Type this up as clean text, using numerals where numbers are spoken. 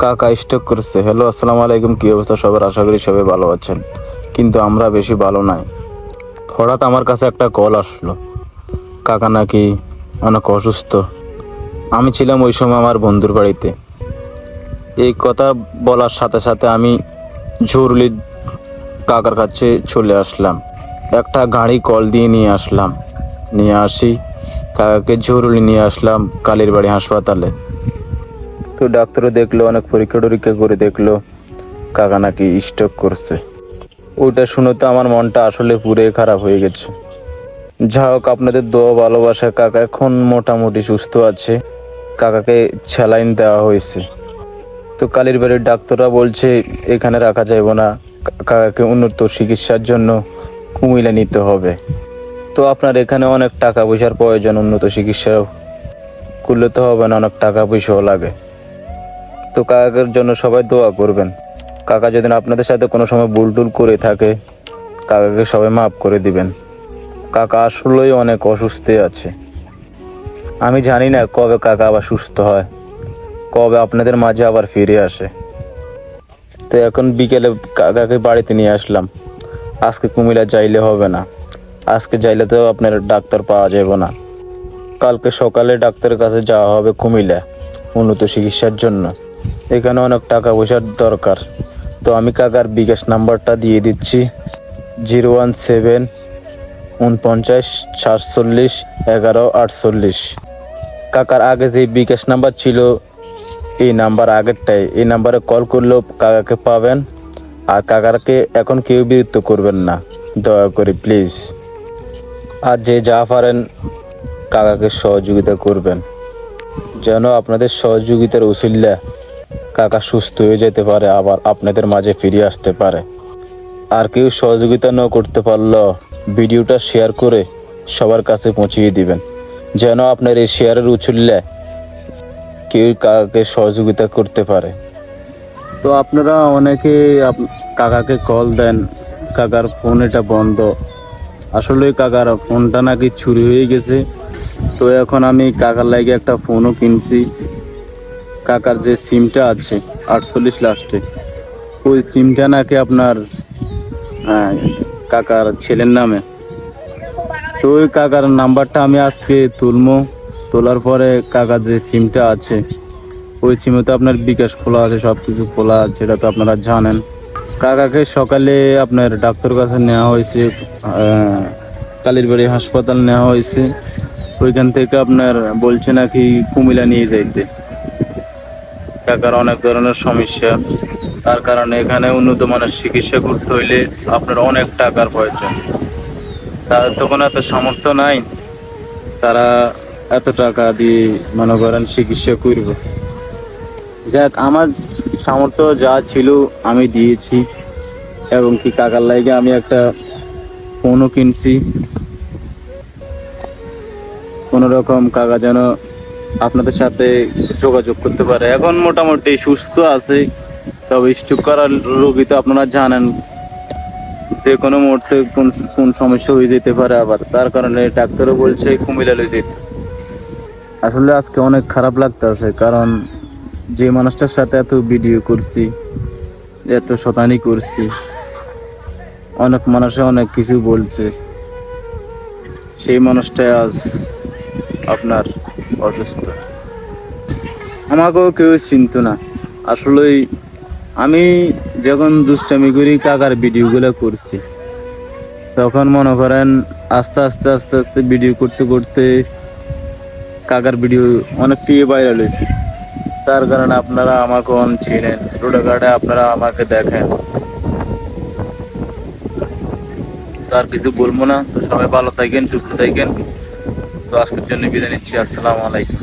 কাকা স্ট্রোক করেছে। হ্যালো, আসসালামু আলাইকুম। কি অবস্থা সবার? আশা করি সবাই ভালো আছেন, কিন্তু আমরা বেশি ভালো নাই। হঠাৎ আমার কাছে একটা কল আসলো, কাকা নাকি অনেক অসুস্থ। আমি ছিলাম ওই সময় আমার বন্ধুর বাড়িতে। এই কথা বলার সাথে সাথে আমি জরুরি কাকার কাছে চলে আসলাম। একটা গাড়ি কল দিয়ে নিয়ে আসলাম, নিয়ে আসি কাকাকে জরুরি নিয়ে আসলাম কালীরবাড়ি হাসপাতালে। তো ডাক্তারও দেখলো, অনেক পরীক্ষা টরীক্ষা করে দেখলো কাকা নাকি স্ট্রোক করছে। ওইটা শুনে তো আমার মনটা আসলে পুরোই খারাপ হয়ে গেছে। যা হোক, আপনাদের দোয়া ভালোবাসা কাকা এখন মোটামুটি সুস্থ আছে। কাকাকে স্যালাইন দেওয়া হয়েছে। তো কালীর বাড়ির ডাক্তাররা বলছে এখানে রাখা যাবে না, কাকাকে উন্নত চিকিৎসার জন্য কুমিল্লা নিতে হবে। তো আপনার এখানে অনেক টাকা পয়সার প্রয়োজন, উন্নত চিকিৎসা করলে তো হবে না, অনেক টাকা পয়সাও লাগে। তো কাকার জন্য সবাই দোয়া করবেন। কাকা যদি আপনাদের সাথে কোনো সময় ভুল টুল করে থাকে, কাকাকে সবাই মাফ করে দিবেন। কাকা আসলেই অনেক অসুস্থ আছে। আমি জানি না কবে কাকা আবার সুস্থ হয়, কবে আপনাদের মাঝে আবার ফিরে আসে। তো এখন বিকেলে কাকাকে বাড়িতে নিয়ে আসলাম। আজকে কুমিল্লা যাইলে হবে না, আজকে যাইলে তো আপনার ডাক্তার পাওয়া যাবে না। কালকে সকালে ডাক্তারের কাছে যাওয়া হবে কুমিল্লা উন্নত চিকিৎসার জন্য। এখানে অনেক টাকা পয়সার দরকার। তো আমি কাকার বিকাশ নাম্বারটা দিয়ে দিচ্ছি, 017 49 47 11 48। কাকার আগে যে বিকাশ নাম্বার ছিল, এই নাম্বার আগেরটাই, এই নাম্বারে কল করলেও কাকাকে পাবেন। আর কাকাকে এখন কেউ বিরক্ত করবেন না, দয়া করে প্লিজ। আর যে যা পারেন কাকাকে সহযোগিতা করবেন, যেন আপনাদের সহযোগিতার উসিল্লা কাকা সুস্থ হয়ে যেতে পারে, আবার আপনাদের মাঝে ফিরে আসতে পারে। আর কেউ সহযোগিতা না করতে পারলেও ভিডিওটা শেয়ার করে সবার কাছে পৌঁছিয়ে দিবেন, যেন আপনার এই শেয়ারের উছুল্লে কেউ কাকাকে সহযোগিতা করতে পারে। তো আপনারা অনেকে কাকাকে কল দেন, কাকার ফোন এটা বন্ধ। আসলে কাকার ফোনটা নাকি চুরি হয়ে গেছে। তো এখন আমি কাকার লাগে একটা ফোনও কিনছি। কাকার যে সিমটা আছে 48 লাস্টে, ওই সিমটা নাকি আপনার কাকার ছেলের নামে। তো ওই কাকার নাম্বারটা আমি আজকে তুলবো। তোলার পরে কাকার যে সিমটা আছে, ওই সিমে তো আপনার বিকাশ খোলা আছে, সব কিছু খোলা আছে, এটা তো আপনারা জানেন। কাকাকে সকালে আপনার ডাক্তার কাছে নেওয়া হয়েছে, কালীরবাড়ি হাসপাতাল নেওয়া হয়েছে। ওইখান থেকে আপনার বলছে নাকি কুমিল্লা নিয়ে যাইতে। কাকার অনেক ধরনের সমস্যা, তার কারণে এখানে উন্নত মানের চিকিৎসা করতে হইলে আপনার অনেক টাকার প্রয়োজন। তাদের তখন এত সামর্থ্য নাই, তারা এত টাকা দিয়ে মনে করেন চিকিৎসা করব। যাক, আমার সামর্থ্য যা ছিল আমি দিয়েছি, এবং কি কাকার লাগে আমি একটা ফোনও কিনছি। কোনো রকম কাকা যেন আপনাদের সাথে যোগাযোগ করতে পারে। এখন মোটামুটি সুস্থ আছে, তবে স্ট্রোক করার রোগী তো আপনারা জানেন, যে কোনো মুহূর্তে কোন কোন সমস্যা হয়ে যেতে পারে। আবার তার কারণে ডাক্তারও বলছে কুমিল্লা লয়ে যেতে। আসলে আজকে অনেক খারাপ লাগতেছে, কারণ যে মানুষটার সাথে এত ভিডিও করছি, এত শতানি করছি, অনেক মানুষে অনেক কিছু বলছে, সেই মানুষটা আজ আপনার অসুস্থ। আমাকেও কেউ চিনত না। আসলেই আমি যখন দুষ্টামি করি কাকার ভিডিওগুলো করছি, তখন মনে করেন আস্তে আস্তে আস্তে আস্তে ভিডিও করতে করতে কাকার ভিডিও অনেকটাই ভাইরাল হয়েছে। তার কারণে আপনারা আমাকে চিনেন, রোডঘাটে আপনারা আমাকে দেখেন। তো আর কিছু বলবো না। তো সবাই ভালো থাকেন, সুস্থ থাকেন। তো আজকের জন্য বিদায় নিচ্ছি। আসসালামু আলাইকুম।